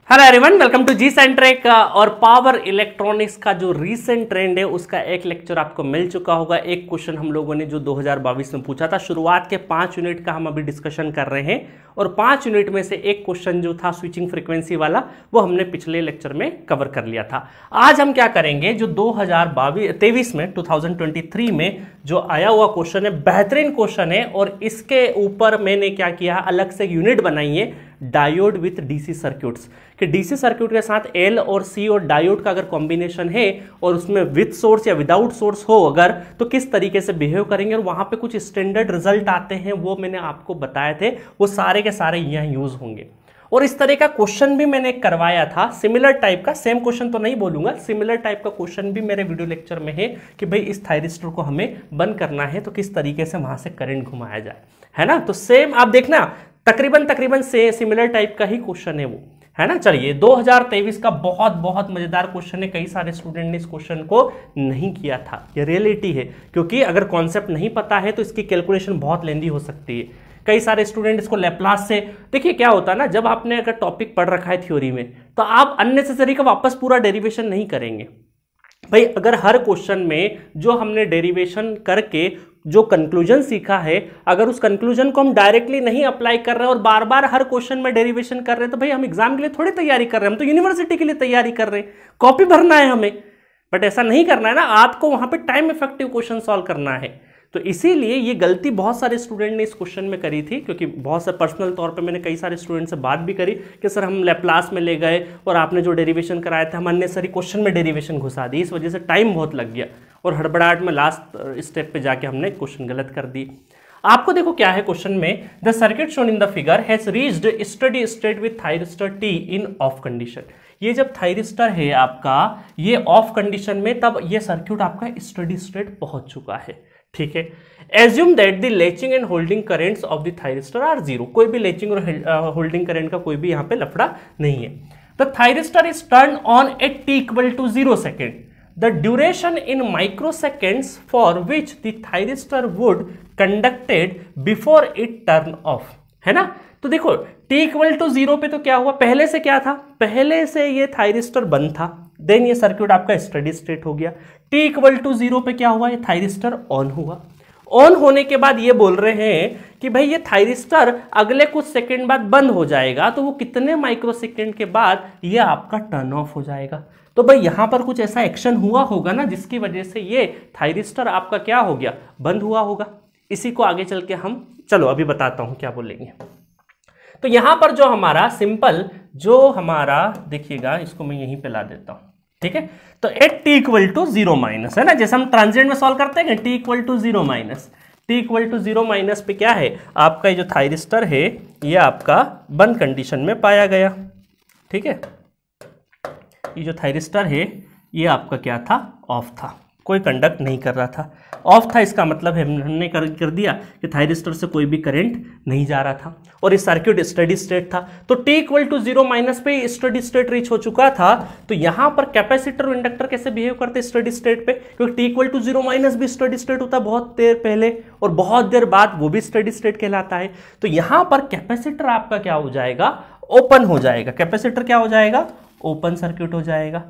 Hello everyone, welcome to G centric. और power electronics का जो रीसेंट ट्रेंड है उसका एक लेक्चर आपको मिल चुका होगा। एक क्वेश्चन हम लोगों ने जो 2022 में पूछा था, शुरुआत के 5 यूनिट का हम अभी डिस्कशन कर रहे हैं और 5 यूनिट में से एक क्वेश्चन जो था स्विचिंग फ्रीक्वेंसी वाला वो हमने पिछले लेक्चर में कवर कर लिया था। आज हम क्या करेंगे, जो 2023 में 2023 में जो आया हुआ क्वेश्चन है, बेहतरीन क्वेश्चन है और इसके ऊपर मैंने क्या किया, अलग से यूनिट बनाई है डायोड विथ डीसी सर्क्यूट्स, कि डीसी सर्क्यूट के साथ एल और सी और डायोड का अगर कॉम्बिनेशन है और उसमें विथ सोर्स या विदाउट सोर्स हो अगर, तो किस तरीके से बिहेव करेंगे और वहां पे कुछ स्टैंडर्ड रिजल्ट आते हैं, वो मैंने आपको बताए थे। वो सारे के सारे यहाँ यूज होंगे और इस तरह का क्वेश्चन भी मैंने करवाया था, सिमिलर टाइप का। सेम क्वेश्चन तो नहीं बोलूंगा, सिमिलर टाइप का क्वेश्चन भी मेरे वीडियो लेक्चर में है कि भाई इस थायरिस्टर को हमें बंद करना है तो किस तरीके से वहां से करंट घुमाया जाए, है ना। तो सेम आप देखना, तकरीबन से सिमिलर टाइप का ही क्वेश्चन है वो, है ना। चलिए, 2023 का बहुत मजेदार क्वेश्चन है। कई सारे स्टूडेंट ने इस क्वेश्चन को नहीं किया था, ये रियलिटी है, क्योंकि अगर कॉन्सेप्ट नहीं पता है तो इसकी कैलकुलेशन बहुत लेंदी हो सकती है। कई सारे स्टूडेंट इसको लैप्लास से, देखिए क्या होता है ना, जब आपने अगर टॉपिक पढ़ रखा है थ्योरी में तो आप अननेसेसरी का वापस पूरा डेरिवेशन नहीं करेंगे भाई। अगर हर क्वेश्चन में जो हमने डेरिवेशन करके जो कंक्लूजन सीखा है, अगर उस कंक्लूजन को हम डायरेक्टली नहीं अप्लाई कर रहे हैं और बार बार हर क्वेश्चन में डेरिवेशन कर रहे हैं, तो भाई हम एग्जाम के लिए थोड़ी तैयारी कर रहे हैं, हम तो यूनिवर्सिटी के लिए तैयारी कर रहे हैं, कॉपी भरना है हमें। बट ऐसा नहीं करना है ना, आपको वहां पे टाइम इफेक्टिव क्वेश्चन सॉल्व करना है। तो इसीलिए ये गलती बहुत सारे स्टूडेंट ने इस क्वेश्चन में करी थी, क्योंकि बहुत से पर्सनल तौर पे मैंने कई सारे स्टूडेंट से बात भी करी कि सर हम लैप्लास में ले गए और आपने जो डेरिवेशन कराया था हम अननेसेसरी क्वेश्चन में डेरिवेशन घुसा दी, इस वजह से टाइम बहुत लग गया और हड़बड़ाहट में लास्ट स्टेप पे जाके हमने क्वेश्चन गलत कर दी। आपको देखो क्या है क्वेश्चन में, the circuit shown in the figure has reached steady state with thyristor T in of condition. ये जब थायरिस्टर है आपका ये ऑफ कंडीशन में, तब ये सर्किट आपका स्टडी स्टेट पहुंच चुका है, ठीक है। Assume that the latching and holding currents of the thyristor are zero. कोई भी लेचिंग और होल्डिंग करंट का कोई भी यहाँ पे लफड़ा नहीं है। The thyristor is turn on at t equal to 0 second. The duration in microseconds for which the thyristor would conducted before it turn off, है ना। तो देखो t इक्वल टू 0 पे तो क्या हुआ, पहले से क्या था, पहले से ये थायरिस्टर बंद था, देन ये सर्किट आपका स्टडी स्टेट हो गया। t इक्वल टू 0 पे क्या हुआ, ये थायरिस्टर ऑन हुआ। ऑन होने के बाद ये बोल रहे हैं कि भाई ये थायरिस्टर अगले कुछ सेकंड बाद बंद हो जाएगा, तो वो कितने माइक्रोसेकंड के बाद ये आपका टर्न ऑफ हो जाएगा। तो भाई यहां पर कुछ ऐसा एक्शन हुआ होगा ना जिसकी वजह से ये थायरिस्टर आपका क्या हो गया, बंद हुआ होगा। इसी को आगे चल के हम, चलो अभी बताता हूं क्या बोलेंगे। तो यहां पर जो हमारा सिंपल, जो हमारा देखिएगा, इसको मैं यहीं पे ला देता हूं, ठीक है। तो at t equal to 0 minus, है ना, जैसे हम ट्रांजिएंट में सॉल्व करते हैं, t equal to 0 minus, t equal to 0 minus पे क्या है आपका, ये जो थायरिस्टर है ये आपका बंद कंडीशन में पाया गया, ठीक है। ये जो थायरिस्टर है ये आपका क्या था, ऑफ था, कोई कंडक्ट नहीं कर रहा था, ऑफ था। इसका मतलब है हमने कर दिया कि थायरिस्टर से कोई भी करंट नहीं जा रहा था और ये सर्किट स्टडी स्टेट था। तो t इक्वल टू 0 माइनस पे स्टडी स्टेट रीच हो चुका था। तो यहां पर कैपेसिटर और इंडक्टर कैसे बिहेव करते हैं स्टडी स्टेट पे, क्योंकि t इक्वल टू 0 माइनस भी स्टडी स्टेट होता है बहुत देर पहले और बहुत देर बाद वो भी स्टडी स्टेट कहलाता है। तो यहां पर कैपेसिटर आपका क्या हो जाएगा, ओपन हो जाएगा। कैपेसिटर क्या हो जाएगा, ओपन सर्किट हो जाएगा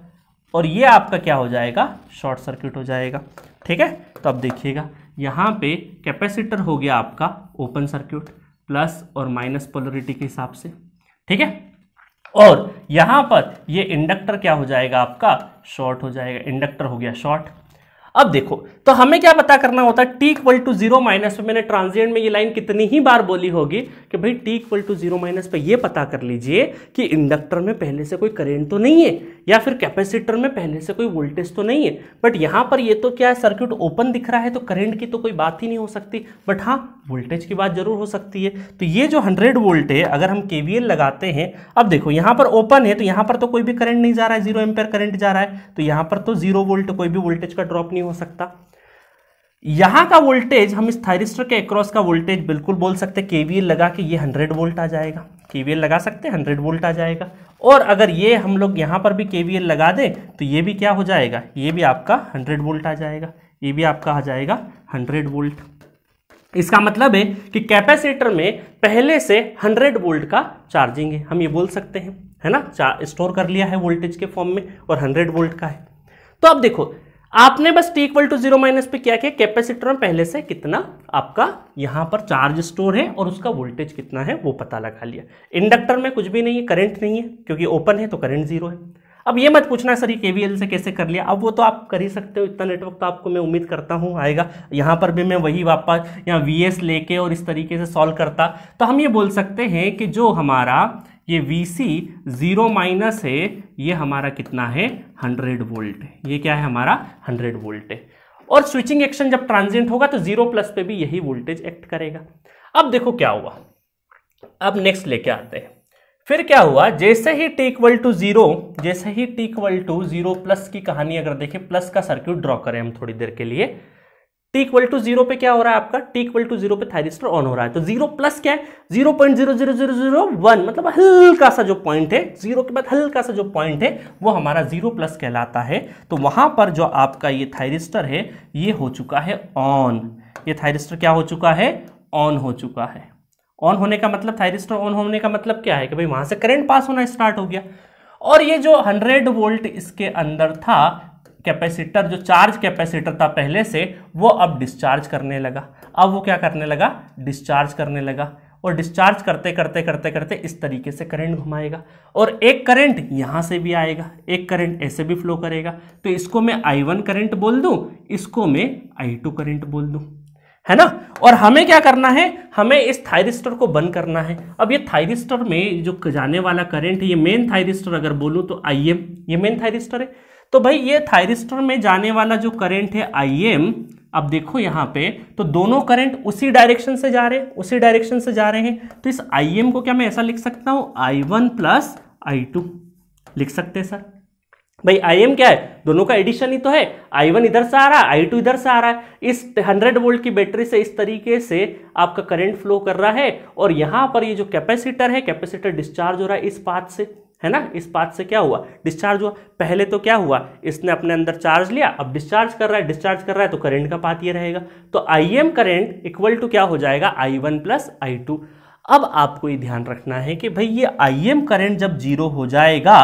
और ये आपका क्या हो जाएगा, शॉर्ट सर्किट हो जाएगा, ठीक है। तो अब देखिएगा यहाँ पे कैपेसिटर हो गया आपका ओपन सर्किट, प्लस और माइनस पोलरिटी के हिसाब से, ठीक है। और यहाँ पर ये इंडक्टर क्या हो जाएगा आपका, शॉर्ट हो जाएगा, इंडक्टर हो गया शॉर्ट। अब देखो, तो हमें क्या पता करना होता है, t इक्वल टू 0 माइनस पे मैंने ट्रांजिएंट में ये लाइन कितनी ही बार बोली होगी कि भाई t इक्वल टू 0 माइनस पे ये पता कर लीजिए कि इंडक्टर में पहले से कोई करंट तो नहीं है या फिर कैपेसिटर में पहले से कोई वोल्टेज तो नहीं है। बट यहाँ पर ये तो क्या है, सर्किट ओपन दिख रहा है तो करंट की तो कोई बात ही नहीं हो सकती, बट हाँ वोल्टेज की बात जरूर हो सकती है। तो ये जो 100 वोल्ट है, अगर हम KVL लगाते हैं, अब देखो यहाँ पर ओपन है तो यहाँ पर तो कोई भी करंट नहीं जा रहा है, 0 एम्पेयर करंट जा रहा है, तो यहाँ पर तो 0 वोल्ट, कोई भी वोल्टेज का ड्रॉप नहीं हो सकता। यहां का वोल्टेज हम इस थायरिस्टर के अक्रॉस का वोल्टेज बिल्कुल बोल सकते हैं, KVL लगा के ये 100 वोल्ट आ जाएगा, KVL लगा सकते हैं 100 वोल्ट आ जाएगा। और अगर ये हम लोग यहां पर भी KVL लगा दें तो ये भी क्या हो जाएगा, ये भी आपका 100 वोल्ट आ जाएगा, ये भी आपका आ जाएगा 100 वोल्ट। इसका मतलब है कि कैपेसिटर में पहले से 100 वोल्ट का चार्जिंग है, हम ये बोल सकते हैं, है ना, स्टोर कर लिया है वोल्टेज के फॉर्म में और 100 वोल्ट का है। तो अब देखो आपने बस t इक्वल टू 0 माइनस पे क्या किया, कैपेसिटर में पहले से कितना आपका यहां पर चार्ज स्टोर है और उसका वोल्टेज कितना है वो पता लगा लिया। इंडक्टर में कुछ भी नहीं है, करंट नहीं है क्योंकि ओपन है तो करंट 0 है। अब ये मत पूछना सर ये केवीएल से कैसे कर लिया, अब वो तो आप कर ही सकते हो, इतना नेटवर्क तो आपको मैं उम्मीद करता हूँ आएगा। यहाँ पर भी मैं वही वापस यहाँ वीएस लेके और इस तरीके से सॉल्व करता, तो हम ये बोल सकते हैं कि जो हमारा ये VC 0 माइनस है ये हमारा कितना है 100 वोल्ट है, ये क्या है हमारा 100 वोल्ट है। और स्विचिंग एक्शन जब ट्रांजिएंट होगा तो 0 प्लस पे भी यही वोल्टेज एक्ट करेगा। अब देखो क्या हुआ, अब नेक्स्ट लेके आते हैं। फिर क्या हुआ, जैसे ही t इक्वल टू 0, जैसे ही t इक्वल टू 0 प्लस की कहानी अगर देखें, प्लस का सर्क्यूट ड्रॉ करें हम थोड़ी देर के लिए, t इक्वल टू 0 पे क्या हो रहा है आपका, t इक्वल टू 0 पे थायरिस्टर ऑन हो रहा है, तो 0 प्लस क्या है 0.00001, मतलब हल्का सा जो पॉइंट है, 0 के बाद हल्का सा जो पॉइंट है वो हमारा 0 प्लस कहलाता है। तो वहां पर जो आपका ये थायरिस्टर है ये हो चुका है ऑन, ये थायरिस्टर क्या हो चुका है, ऑन हो चुका है। ऑन होने का मतलब, थायरिस्टर ऑन होने का मतलब क्या है कि भाई वहां से करंट पास होना स्टार्ट हो गया। और ये जो 100 वोल्ट इसके अंदर था कैपेसिटर, जो चार्ज कैपेसिटर था पहले से, वो अब डिस्चार्ज करने लगा। अब वो क्या करने लगा, डिस्चार्ज करने लगा। और डिस्चार्ज करते करते करते करते इस तरीके से करंट घुमाएगा और एक करंट यहां से भी आएगा, एक करंट ऐसे भी फ्लो करेगा। तो इसको मैं I1 करंट बोल दूं, इसको मैं I2 करंट बोल दूं, है ना। और हमें क्या करना है, हमें इस थायरिस्टर को बंद करना है। अब ये थायरिस्टर में जो जाने वाला करंट है, ये मेन थायरिस्टर अगर बोलूं तो IM, ये मेन थायरिस्टर है। तो भाई ये थायरिस्टर में जाने वाला जो करंट है IM, अब देखो यहां पे तो दोनों करंट उसी डायरेक्शन से जा रहे हैं, उसी डायरेक्शन से जा रहे हैं। तो इस IM को क्या मैं ऐसा लिख सकता हूं, I1 प्लस I2 लिख सकते हैं सर। भाई IM क्या है, दोनों का एडिशन ही तो है, I1 इधर से आ रहा है, I2 इधर से आ रहा है। इस 100 वोल्ट की बैटरी से इस तरीके से आपका करंट फ्लो कर रहा है और यहां पर ये जो कैपेसिटर है, कैपेसिटर डिस्चार्ज हो रहा है इस पाथ से, है ना। इस पाथ से क्या हुआ, डिस्चार्ज हुआ। पहले तो क्या हुआ, इसने अपने अंदर चार्ज लिया, अब डिस्चार्ज कर रहा है, डिस्चार्ज कर रहा है तो करंट का पाथ ये रहेगा। तो IM करंट इक्वल टू क्या हो जाएगा, I1 प्लस I2। अब आपको ये ध्यान रखना है कि भाई ये IM करंट जब 0 हो जाएगा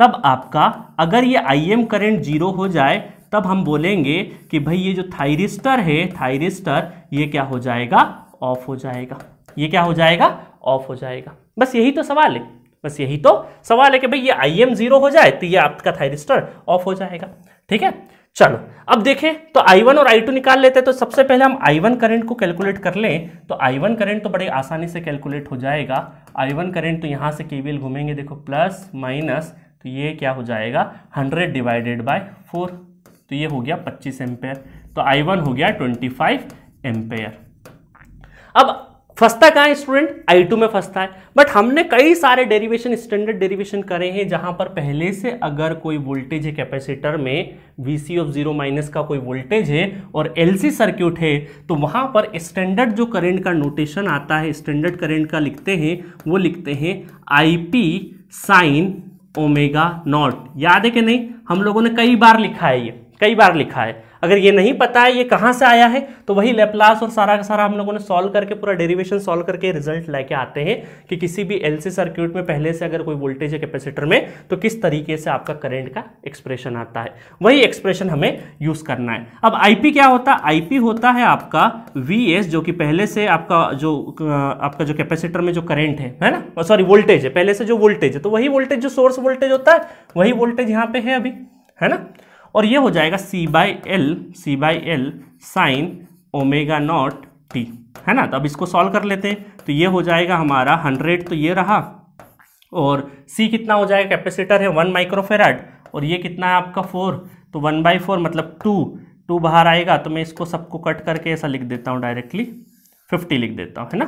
तब आपका, अगर ये IM करंट 0 हो जाए तब हम बोलेंगे कि भाई ये जो थायरिस्टर है, थायरिस्टर ये क्या हो जाएगा, ऑफ हो जाएगा। ये क्या हो जाएगा, ऑफ हो जाएगा। बस यही तो सवाल है, बस यही तो सवाल है कि भाई ये IM 0 हो जाए तो ये आपका थायरिस्टर ऑफ हो जाएगा। ठीक है, चलो अब देखें तो I1 और I2 निकाल लेते हैं। तो सबसे पहले हम I1 करंट को कैलकुलेट कर लें, तो I1 करंट तो बड़े आसानी से कैलकुलेट हो जाएगा। I1 करंट तो यहां से केवीएल घूमेंगे, देखो प्लस माइनस, तो ये क्या हो जाएगा 100 डिवाइडेड बाय 4, तो ये हो गया 25 एम्पेयर। तो I1 हो गया 25 एम्पेयर। अब फंसता कहाँ है स्टूडेंट, I2 में फंसता है। बट हमने कई सारे डेरिवेशन, स्टैंडर्ड डेरिवेशन करे हैं जहां पर पहले से अगर कोई वोल्टेज है कैपेसिटर में, VC ऑफ 0 माइनस का कोई वोल्टेज है और LC सर्किट है, तो वहां पर स्टैंडर्ड जो करंट का नोटेशन आता है, स्टैंडर्ड करंट का लिखते हैं, वो लिखते हैं IP साइन ओमेगा नॉट। याद है कि नहीं, हम लोगों ने कई बार लिखा है, ये कई बार लिखा है। अगर ये नहीं पता है ये कहां से आया है तो वही लेप्लास और सारा का सारा हम लोगों ने सॉल्व करके, पूरा डेरिवेशन सॉल्व करके रिजल्ट लेके आते हैं कि किसी भी LC सर्किट में पहले से अगर कोई वोल्टेज है कैपेसिटर में तो किस तरीके से आपका करंट का एक्सप्रेशन आता है, वही एक्सप्रेशन हमें यूज करना है। अब IP क्या होता है, IP होता है आपका VS, जो कि पहले से आपका जो कैपेसिटर में जो करंट है ना, सॉरी वोल्टेज है, पहले से जो वोल्टेज है, तो वही वोल्टेज जो सोर्स वोल्टेज होता है वही वोल्टेज यहाँ पे है अभी, है ना। और ये हो जाएगा C/L sign omega naught T, है ना। तो अब इसको सॉल्व कर लेते हैं, तो ये हो जाएगा हमारा 100, तो ये रहा, और C कितना हो जाएगा, कैपेसिटर है 1 माइक्रोफेराड, और ये कितना है आपका 4, तो 1/4 मतलब 2 बाहर आएगा। तो मैं इसको सबको कट करके ऐसा लिख देता हूँ, डायरेक्टली 50 लिख देता हूँ, है ना।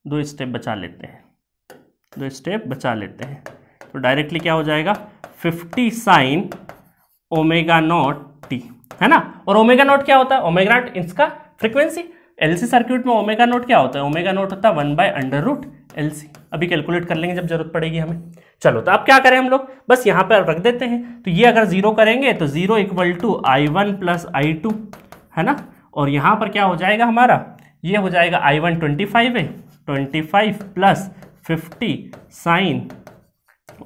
2 स्टेप बचा लेते हैं, 2 स्टेप बचा लेते हैं, तो डायरेक्टली क्या हो जाएगा 50 साइन ओमेगा नॉट टी, है ना। और ओमेगा नॉट क्या होता है, ओमेगा नॉट इसका फ्रीक्वेंसी। LC सर्किट में ओमेगा नॉट क्या होता है, ओमेगा नॉट होता है 1/√LC। अभी कैलकुलेट कर लेंगे जब जरूरत पड़ेगी हमें। चलो तो अब क्या करें हम लोग, बस यहाँ पर रख देते हैं। तो ये अगर 0 करेंगे तो 0 equal to I1 plus I2, है ना। और यहाँ पर क्या हो जाएगा हमारा, ये हो जाएगा I1 25 है, 25 plus 50 sine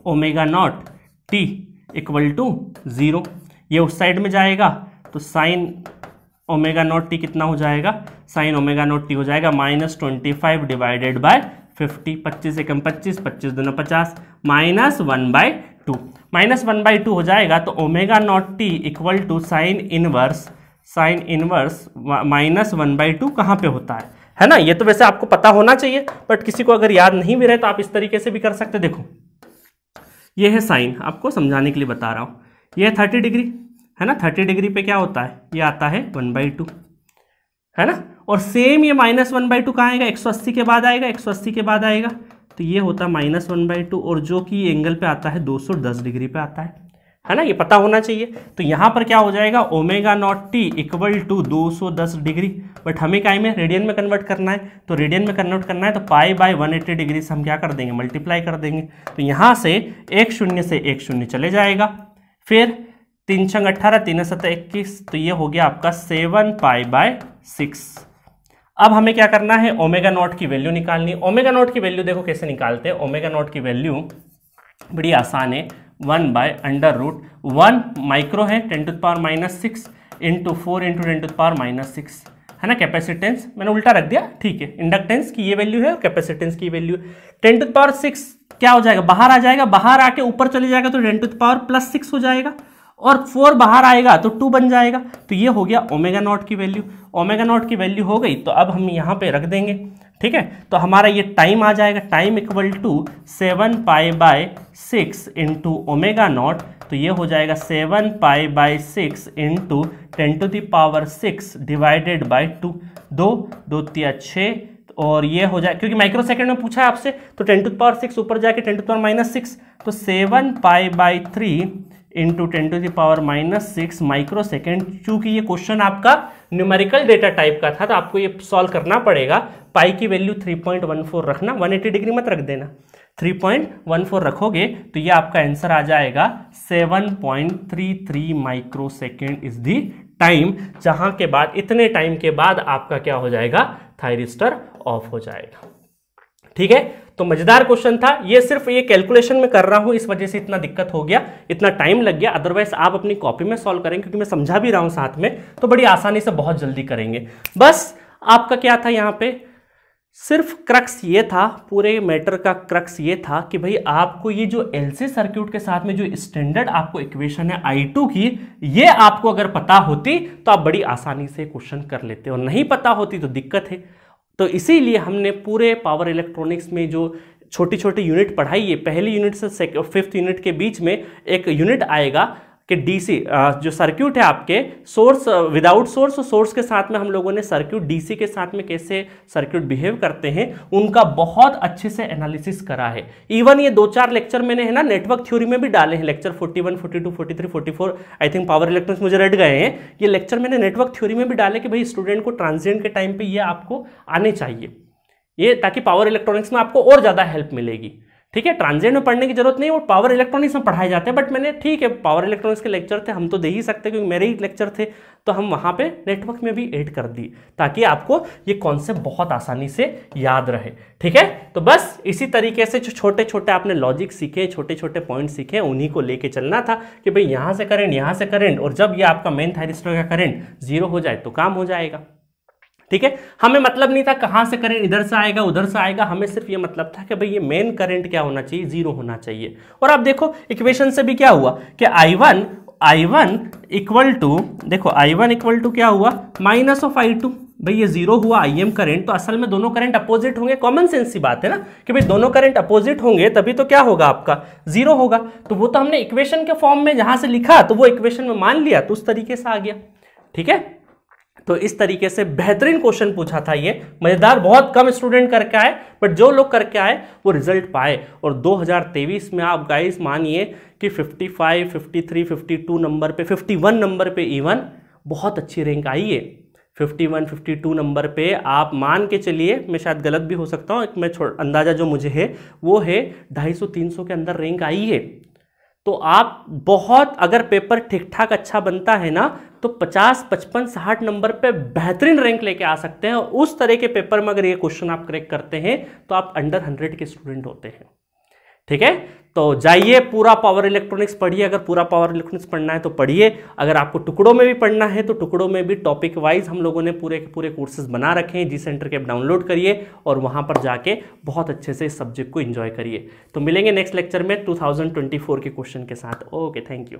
omega naught t equal to 0। ये उस साइड में जाएगा तो साइन ओमेगा नॉट टी कितना हो जाएगा, साइन ओमेगा नॉट टी हो जाएगा -25 डिवाइडेड बाय 50, 25 एकम 25, 25 दूना 50, -1/2, -1/2 हो जाएगा। तो omega naught t equal to sine inverse -1/2 कहाँ पे होता है ना। ये तो वैसे आपको पता होना चाहिए, बट किसी को अगर याद नहीं भी रहे तो आप इस तरीके से भी कर सकते। देखो ये है साइन, आपको समझाने के लिए बता रहा हूँ। ये 30 डिग्री है ना, 30 डिग्री पे क्या होता है, ये आता है 1/2 है ना। और सेम ये -1/2 कहाँ आएगा, 180 के बाद आएगा, 180 के बाद आएगा, तो ये होता है -1/2, और जो कि एंगल पे आता है 210 डिग्री पे आता है ना, ये पता होना चाहिए। तो यहाँ पर क्या हो जाएगा, omega naught t equal to 210 degree, but हमें क्या में रेडियन में कन्वर्ट करना है, तो रेडियन में कन्वर्ट करना है तो π/180 डिग्री से हम क्या कर देंगे, मल्टीप्लाई कर देंगे। तो यहाँ से 1 0 से 1 0 चले जाएगा, फिर 3 6 18, 3 7 21, तो ये हो गया आपका 7π/6। अब हमें क्या करना है, ओमेगा नॉट की वैल्यू निकालनी है। ओमेगा नॉट की वैल्यू देखो कैसे निकालते हैं। ओमेगा नॉट की वैल्यू बड़ी आसान है, 1/√1 माइक्रो है 10⁻⁻6 इंटू 4 इंटू 10⁻⁻6 है ना। कैपेसिटेंस मैंने उल्टा रख दिया, ठीक है। इंडक्टेंस की ये वैल्यू है और कैपेसिटेंस की वैल्यू 10⁻6 क्या हो जाएगा, बाहर आ जाएगा, बाहर आके ऊपर चले जाएगा तो 10⁻+6 हो जाएगा, और 4 बाहर आएगा तो 2 बन जाएगा। तो ये हो गया ओमेगा नॉट की वैल्यू। ओमेगा नॉट की वैल्यू हो गई तो अब हम यहाँ पे रख देंगे, ठीक है। तो हमारा ये टाइम आ जाएगा, time equal to 7π/6 into omega naught, तो ये हो जाएगा 7π/6 इंटू 10⁻6 डिवाइडेड बाई 2, 2 2 3 6, और ये हो जाए, क्योंकि माइक्रो सेकंड में पूछा है आपसे, तो 10⁻6 ऊपर जाके 10⁻⁻6, तो 7π/3 इंटू 10⁻⁻6 माइक्रो सेकेंड। चूंकि ये क्वेश्चन आपका न्यूमेरिकल डेटा टाइप का था तो आपको ये सॉल्व करना पड़ेगा। पाई की वैल्यू 3.14 रखना, 180 डिग्री मत रख देना, 3.14 रखोगे तो ये आपका आंसर आ जाएगा 7.33 micro second is the time, जहां के बाद इतने टाइम के बाद आपका क्या हो जाएगा, थायरिस्टर ऑफ हो जाएगा, ठीक है। तो मजेदार क्वेश्चन था ये, सिर्फ ये कैलकुलेशन में कर रहा हूं इस वजह से इतना दिक्कत हो गया, इतना टाइम लग गया। अदरवाइज आप अपनी कॉपी में सॉल्व करेंगे, क्योंकि मैं समझा भी रहा हूं साथ में, तो बड़ी आसानी से बहुत जल्दी करेंगे। बस आपका क्या था यहाँ पे, सिर्फ क्रक्स ये था, पूरे मैटर का क्रक्स ये था कि भाई आपको ये जो एलसी सर्किट के साथ में जो स्टैंडर्ड आपको इक्वेशन है I2 की, ये आपको अगर पता होती तो आप बड़ी आसानी से क्वेश्चन कर लेते, और नहीं पता होती तो दिक्कत है। तो इसीलिए हमने पूरे पावर इलेक्ट्रॉनिक्स में जो छोटी छोटी यूनिट पढ़ाई है, पहली यूनिट से 5th यूनिट के बीच में एक यूनिट आएगा कि डीसी जो सर्क्यूट है आपके, सोर्स विदाउट सोर्स और सोर्स के साथ में हम लोगों ने सर्क्यूट डीसी के साथ में कैसे सर्क्यूट बिहेव करते हैं उनका बहुत अच्छे से एनालिसिस करा है। इवन ये 2-4 लेक्चर मैंने है ना नेटवर्क थ्योरी में भी डाले हैं, lecture 41 42 43 44 I think power electronics मुझे रट गए हैं। ये लेक्चर मैंने नेटवर्क थ्योरी में भी डाले कि भाई स्टूडेंट को ट्रांजिएंट के टाइम पे ये आपको आने चाहिए, ये ताकि पावर इलेक्ट्रॉनिक्स में आपको और ज्यादा हेल्प मिलेगी, ठीक है। ट्रांजिएंट में पढ़ने की जरूरत नहीं, वो पावर इलेक्ट्रॉनिक्स में पढ़ाए जाते हैं, बट मैंने ठीक है पावर इलेक्ट्रॉनिक्स के लेक्चर थे, हम तो दे ही सकते क्योंकि मेरे ही लेक्चर थे, तो हम वहां पे नेटवर्क में भी ऐड कर दी ताकि आपको ये कॉन्सेप्ट बहुत आसानी से याद रहे, ठीक है। तो बस इसी तरीके से जो छोटे छोटे आपने लॉजिक सीखे, छोटे छोटे पॉइंट सीखे, उन्हीं को लेके चलना था कि भाई यहां से करंट, यहां से करंट, और जब ये आपका मेन थायरिस्टर का करंट 0 हो जाए तो काम हो जाएगा, ठीक है। हमें मतलब नहीं था कहां से करंट इधर से आएगा उधर से आएगा, हमें सिर्फ ये मतलब था कि भाई ये मेन करंट क्या होना चाहिए, 0 होना चाहिए। और आप देखो इक्वेशन से भी क्या हुआ कि I1 इक्वल टू, देखो I1 इक्वल टू क्या हुआ, माइनस ऑफ I2। भाई ये 0 हुआ IM करंट, तो असल में दोनों करंट अपोजिट होंगे, कॉमन सेंस सी बात है ना कि भाई दोनों करंट अपोजिट होंगे तभी तो क्या होगा आपका 0 होगा। तो वो तो हमने इक्वेशन के फॉर्म में जहां से लिखा तो वो इक्वेशन में मान लिया, तो उस तरीके से आ गया, ठीक है। तो इस तरीके से बेहतरीन क्वेश्चन पूछा था ये, मजेदार, बहुत कम स्टूडेंट करके आए, बट जो लोग करके आए वो रिजल्ट पाए। और 2023 में आप गाइस मानिए कि 55, 53, 52 नंबर पे, 51 नंबर पे इवन बहुत अच्छी रैंक आई है। 51, 52 नंबर पे आप मान के चलिए, मैं शायद गलत भी हो सकता हूँ, मैं अंदाजा जो मुझे है वो है 250-300 के अंदर रैंक आई है। तो आप बहुत, अगर पेपर ठीक ठाक अच्छा बनता है ना तो 50, 55, 60 नंबर पे बेहतरीन रैंक लेके आ सकते हैं। और उस तरह के पेपर में अगर ये क्वेश्चन आप क्रैक करते हैं तो आप अंडर 100 के स्टूडेंट होते हैं, ठीक है। तो जाइए पूरा पावर इलेक्ट्रॉनिक्स पढ़िए, अगर पूरा पावर इलेक्ट्रॉनिक्स पढ़ना है तो पढ़िए, अगर आपको टुकड़ों में भी पढ़ना है तो टुकड़ों में भी टॉपिक वाइज हम लोगों ने पूरे के पूरे कोर्सेज बना रखे हैं। जी सेंटर के डाउनलोड करिए और वहां पर जाके बहुत अच्छे से इस सब्जेक्ट को एंजॉय करिए। तो मिलेंगे नेक्स्ट लेक्चर में 2024 के क्वेश्चन के साथ। Okay, thank you.